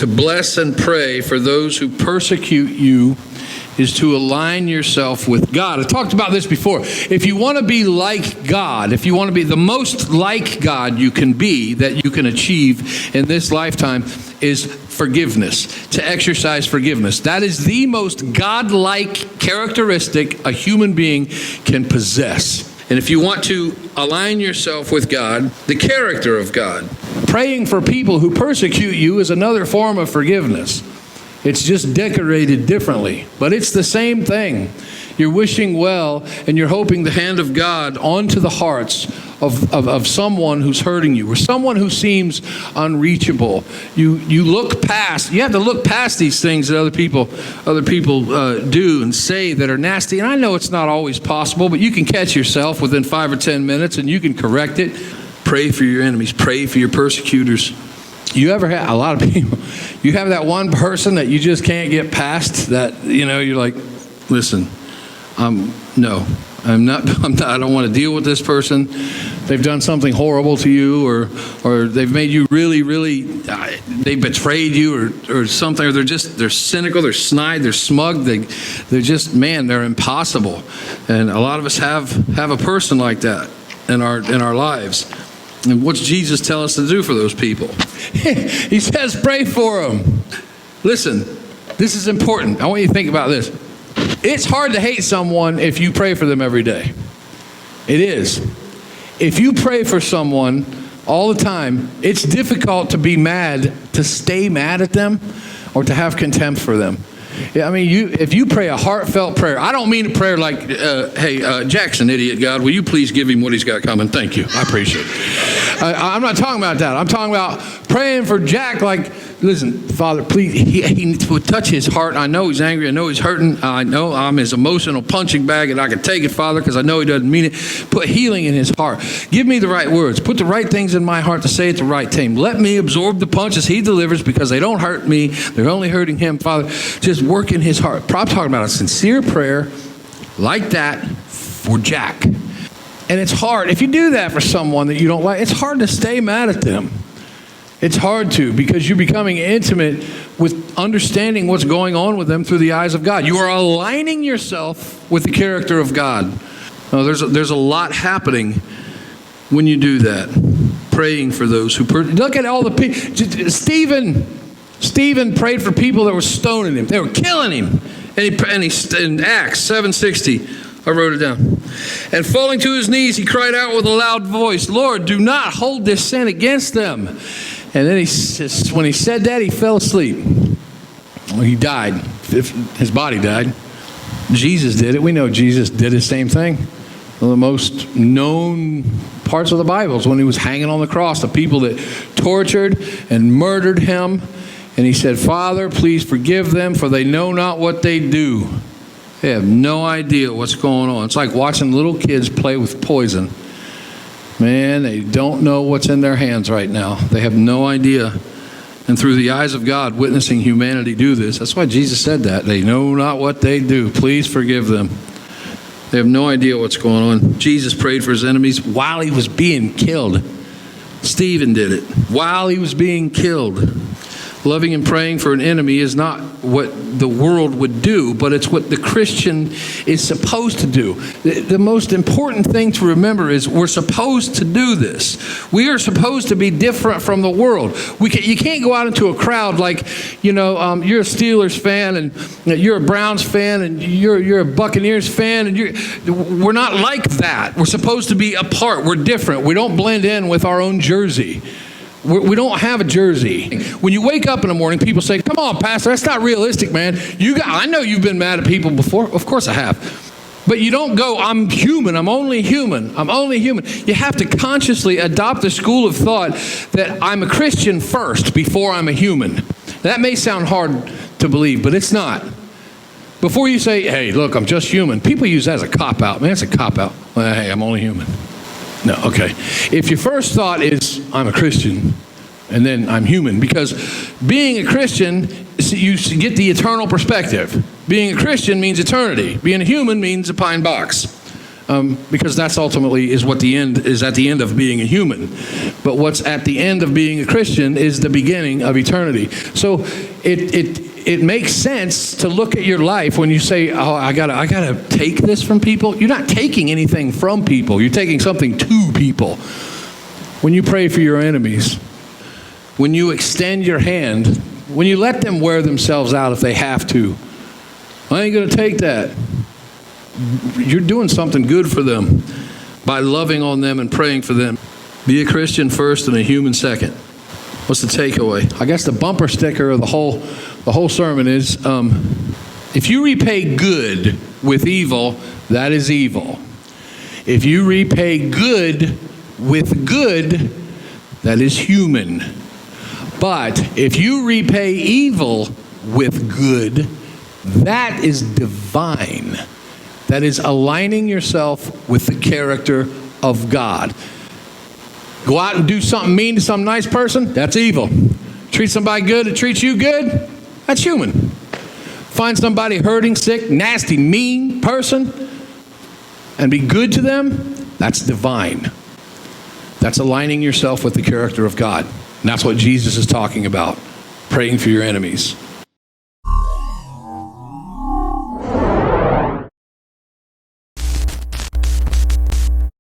To bless and pray for those who persecute you is to align yourself with God. I talked about this before. If you want to be like God, if you want to be the most like God you can be, that you can achieve in this lifetime, is forgiveness, to exercise forgiveness. That is the most God-like characteristic a human being can possess. And if you want to align yourself with God, the character of God, praying for people who persecute you is another form of forgiveness. It's just decorated differently, but it's the same thing. You're wishing well, and you're hoping the hand of God onto the hearts of someone who's hurting you, or someone who seems unreachable. You look past. You have to look past these things that other people do and say that are nasty. And I know it's not always possible, but you can catch yourself within 5 or 10 minutes, and you can correct it. Pray for your enemies. Pray for your persecutors. You ever have, a lot of people, you have that one person that you just can't get past, that, you're like, listen, no, I'm not, I don't want to deal with this person. They've done something horrible to you, or they've made you really, really, they betrayed you or something, or they're cynical, they're snide, they're smug, they're just, man, they're impossible. And a lot of us have a person like that in our lives. And what's Jesus tell us to do for those people? He says, pray for them. Listen, this is important. I want you to think about this. It's hard to hate someone if you pray for them every day. It is. If you pray for someone all the time, it's difficult to be mad, to stay mad at them, or to have contempt for them. Yeah, I mean, if you pray a heartfelt prayer, I don't mean a prayer like, hey, Jackson, idiot God, will you please give him what he's got coming? Thank you. I appreciate it. I'm not talking about that. I'm talking about praying for Jack like, listen, Father, please, he would touch his heart. I know he's angry. I know he's hurting. I know I'm his emotional punching bag, and I can take it, Father, because I know he doesn't mean it. Put healing in his heart. Give me the right words. Put the right things in my heart to say at the right time. Let me absorb the punches he delivers, because they don't hurt me. They're only hurting him, Father. Just work in his heart. I'm talking about a sincere prayer like that for Jack. And it's hard. If you do that for someone that you don't like, it's hard to stay mad at them. It's hard to, because you're becoming intimate with understanding what's going on with them through the eyes of God. You are aligning yourself with the character of God. Now, there's a lot happening when you do that. Praying for those who... Look at all the people. Stephen prayed for people that were stoning him. They were killing him. And he in Acts 7:60, I wrote it down. And falling to his knees, he cried out with a loud voice, Lord, do not hold this sin against them. And then when he said that, he fell asleep. Well, he died. His body died. Jesus did it. We know Jesus did the same thing. One of the most known parts of the Bible is when he was hanging on the cross, the people that tortured and murdered him. And he said, Father, please forgive them, for they know not what they do. They have no idea what's going on. It's like watching little kids play with poison. Man, they don't know what's in their hands right now. They have no idea. And through the eyes of God, witnessing humanity do this. That's why Jesus said that. They know not what they do. Please forgive them. They have no idea what's going on. Jesus prayed for his enemies while he was being killed. Stephen did it while he was being killed. Loving and praying for an enemy is not what the world would do, but it's what the Christian is supposed to do. The most important thing to remember is we're supposed to do this. We are supposed to be different from the world. You can't go out into a crowd like, you're a Steelers fan and you're a Browns fan and you're a Buccaneers fan, and we're not like that. We're supposed to be apart. We're different. We don't blend in with our own jersey. We don't have a jersey. When you wake up in the morning, people say, come on, Pastor, that's not realistic, man. I know you've been mad at people before. Of course I have. But you don't go, I'm human. I'm only human. I'm only human. You have to consciously adopt a school of thought that I'm a Christian first before I'm a human. That may sound hard to believe, but it's not. Before you say, hey, look, I'm just human. People use that as a cop-out. Man, it's a cop-out. Well, hey, I'm only human. No, okay. If your first thought is, I'm a Christian, and then I'm human, because being a Christian, you get the eternal perspective. Being a Christian means eternity. Being a human means a pine box. because that's ultimately is what the end is at the end of being a human. But what's at the end of being a Christian is the beginning of eternity. So it makes sense to look at your life when you say, oh, I gotta take this from people. You're not taking anything from people. You're taking something to people. When you pray for your enemies, when you extend your hand, when you let them wear themselves out if they have to, I ain't going to take that. You're doing something good for them by loving on them and praying for them. Be a Christian first and a human second. What's the takeaway? I guess the bumper sticker of the whole sermon is, if you repay good with evil, that is evil. If you repay good with good, that is human. But if you repay evil with good, that is divine. That is aligning yourself with the character of God. Go out and do something mean to some nice person, that's evil. Treat somebody good that treats you good, that's human. Find somebody hurting, sick, nasty, mean person, and be good to them, that's divine. That's aligning yourself with the character of God. And that's what Jesus is talking about, praying for your enemies.